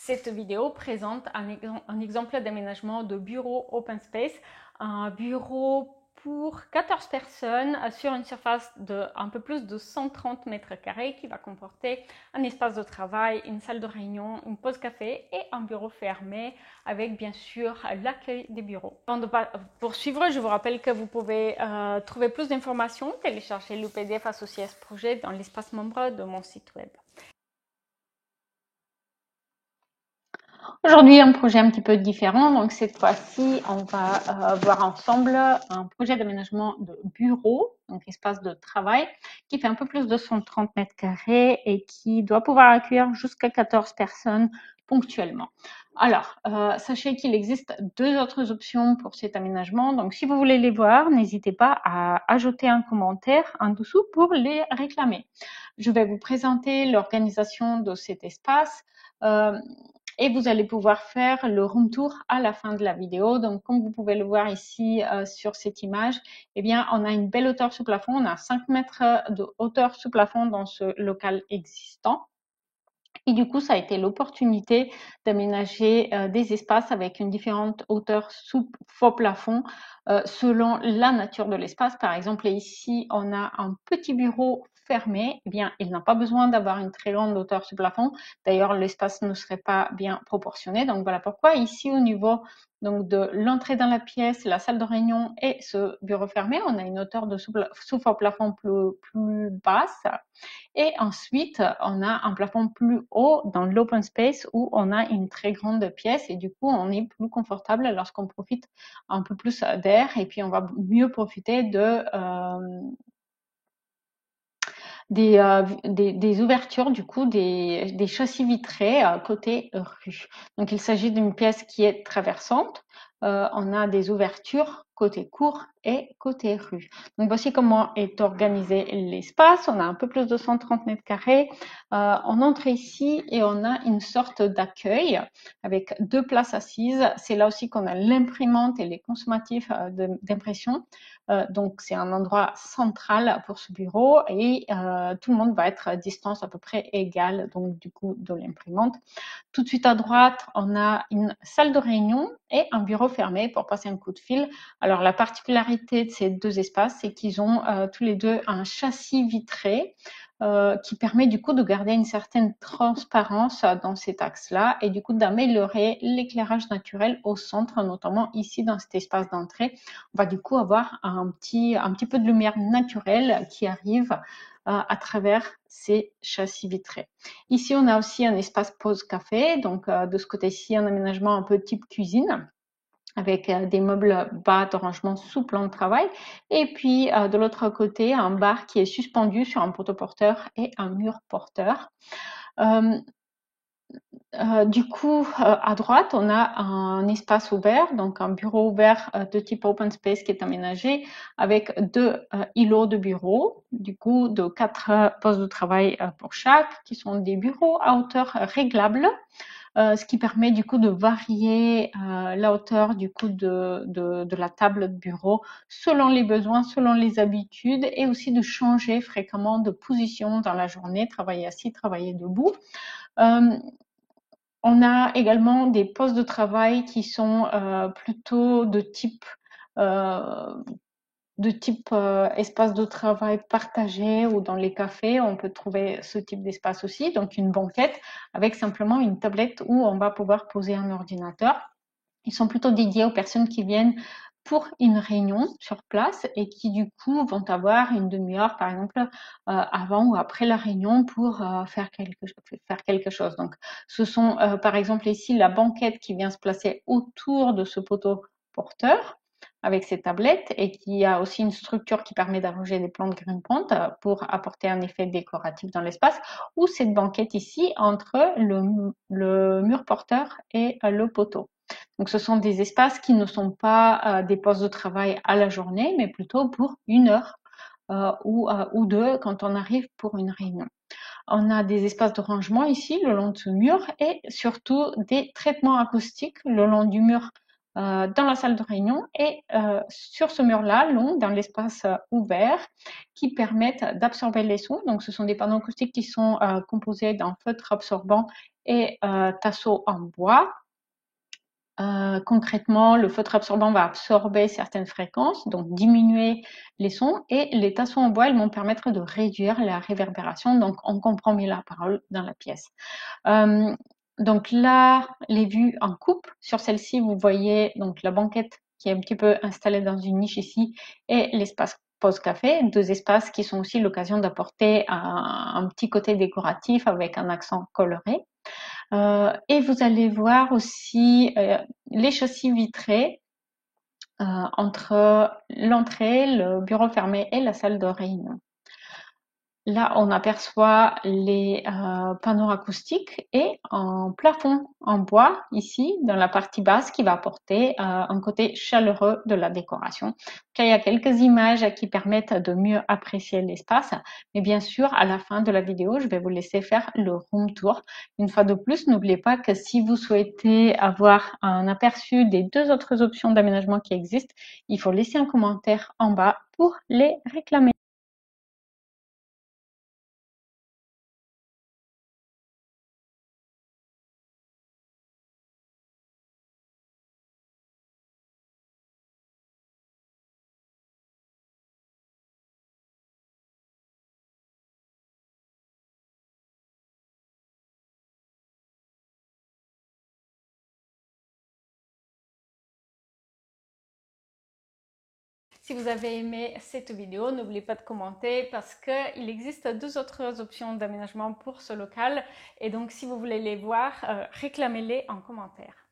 Cette vidéo présente un exemple d'aménagement de bureau open space, un bureau pour 14 personnes sur une surface de un peu plus de 130 mètres carrés qui va comporter un espace de travail, une salle de réunion, une pause café et un bureau fermé avec bien sûr l'accueil des bureaux. Avant de poursuivre, je vous rappelle que vous pouvez trouver plus d'informations, télécharger le PDF associé à ce projet dans l'espace membre de mon site web. Aujourd'hui, un projet un petit peu différent. Donc, cette fois-ci, on va voir ensemble un projet d'aménagement de bureau, donc espace de travail, qui fait un peu plus de 130 mètres carrés et qui doit pouvoir accueillir jusqu'à 14 personnes ponctuellement. Alors, sachez qu'il existe deux autres options pour cet aménagement. Donc, si vous voulez les voir, n'hésitez pas à ajouter un commentaire en dessous pour les réclamer. Je vais vous présenter l'organisation de cet espace. Et vous allez pouvoir faire le room tour à la fin de la vidéo. Donc, comme vous pouvez le voir ici sur cette image, eh bien, on a une belle hauteur sous plafond. On a 5 mètres de hauteur sous plafond dans ce local existant. Et du coup, ça a été l'opportunité d'aménager des espaces avec une différente hauteur sous faux plafond selon la nature de l'espace. Par exemple, ici, on a un petit bureau fermé. Eh bien, il n'a pas besoin d'avoir une très grande hauteur sous plafond. D'ailleurs, l'espace ne serait pas bien proportionné. Donc, voilà pourquoi ici, au niveau donc de l'entrée dans la pièce, la salle de réunion et ce bureau fermé, on a une hauteur de sous faux plafond plus basse. Et ensuite, on a un plafond plus haut dans l'open space où on a une très grande pièce et du coup, on est plus confortable lorsqu'on profite un peu plus d'air et puis on va mieux profiter des ouvertures, du coup, des châssis vitrés côté rue. Donc, il s'agit d'une pièce qui est traversante. On a des ouvertures côté cour et côté rue. Donc, voici comment est organisé l'espace. On a un peu plus de 130 mètres carrés. On entre ici et on a une sorte d'accueil avec deux places assises. C'est là aussi qu'on a l'imprimante et les consommatifs d'impression. Donc, c'est un endroit central pour ce bureau et tout le monde va être à distance à peu près égale, donc du coup, de l'imprimante. Tout de suite à droite, on a une salle de réunion et un bureau fermé pour passer un coup de fil. Alors, la particularité de ces deux espaces, c'est qu'ils ont tous les deux un châssis vitré qui permet du coup de garder une certaine transparence dans cet axe-là et du coup d'améliorer l'éclairage naturel au centre, notamment ici dans cet espace d'entrée. On va du coup avoir un petit peu de lumière naturelle qui arrive à travers ces châssis vitrés. Ici, on a aussi un espace pause café, donc de ce côté-ci, un aménagement un peu type cuisine, avec des meubles bas de rangement sous plan de travail. Et puis, de l'autre côté, un bar qui est suspendu sur un poteau porteur et un mur porteur. Du coup, à droite, on a un espace ouvert, donc un bureau ouvert de type open space qui est aménagé avec deux îlots de bureaux, du coup de 4 postes de travail pour chaque, qui sont des bureaux à hauteur réglable. Ce qui permet du coup de varier la hauteur du coup de la table de bureau selon les besoins, selon les habitudes et aussi de changer fréquemment de position dans la journée, travailler assis, travailler debout. On a également des postes de travail qui sont plutôt de type espace de travail partagé ou dans les cafés, on peut trouver ce type d'espace aussi. Donc une banquette avec simplement une tablette où on va pouvoir poser un ordinateur. Ils sont plutôt dédiés aux personnes qui viennent pour une réunion sur place et qui du coup vont avoir une demi-heure par exemple avant ou après la réunion pour faire quelque chose. Donc ce sont par exemple ici la banquette qui vient se placer autour de ce poteau porteur avec ses tablettes et qui a aussi une structure qui permet d'arranger des plantes grimpantes pour apporter un effet décoratif dans l'espace, ou cette banquette ici entre le mur porteur et le poteau. Donc, ce sont des espaces qui ne sont pas des postes de travail à la journée, mais plutôt pour une heure ou deux quand on arrive pour une réunion. On a des espaces de rangement ici, le long de ce mur, et surtout des traitements acoustiques le long du mur dans la salle de réunion et sur ce mur-là, long, dans l'espace ouvert, qui permettent d'absorber les sons. Donc, ce sont des panneaux acoustiques qui sont composés d'un feutre absorbant et tasseau en bois. Concrètement, le feutre absorbant va absorber certaines fréquences, donc diminuer les sons, et les tasseaux en bois, ils vont permettre de réduire la réverbération, donc on comprend mieux la parole dans la pièce. Donc là, les vues en coupe, sur celle-ci, vous voyez donc la banquette qui est un petit peu installée dans une niche ici, et l'espace pause café, deux espaces qui sont aussi l'occasion d'apporter un petit côté décoratif avec un accent coloré. Et vous allez voir aussi les châssis vitrés entre l'entrée, le bureau fermé et la salle de réunion. Là, on aperçoit les panneaux acoustiques et un plafond en bois ici, dans la partie basse, qui va apporter un côté chaleureux de la décoration. Donc, là, il y a quelques images qui permettent de mieux apprécier l'espace. Mais bien sûr, à la fin de la vidéo, je vais vous laisser faire le room tour. Une fois de plus, n'oubliez pas que si vous souhaitez avoir un aperçu des deux autres options d'aménagement qui existent, il faut laisser un commentaire en bas pour les réclamer. Si vous avez aimé cette vidéo, n'oubliez pas de commenter parce qu'il existe deux autres options d'aménagement pour ce local et donc si vous voulez les voir, réclamez-les en commentaire.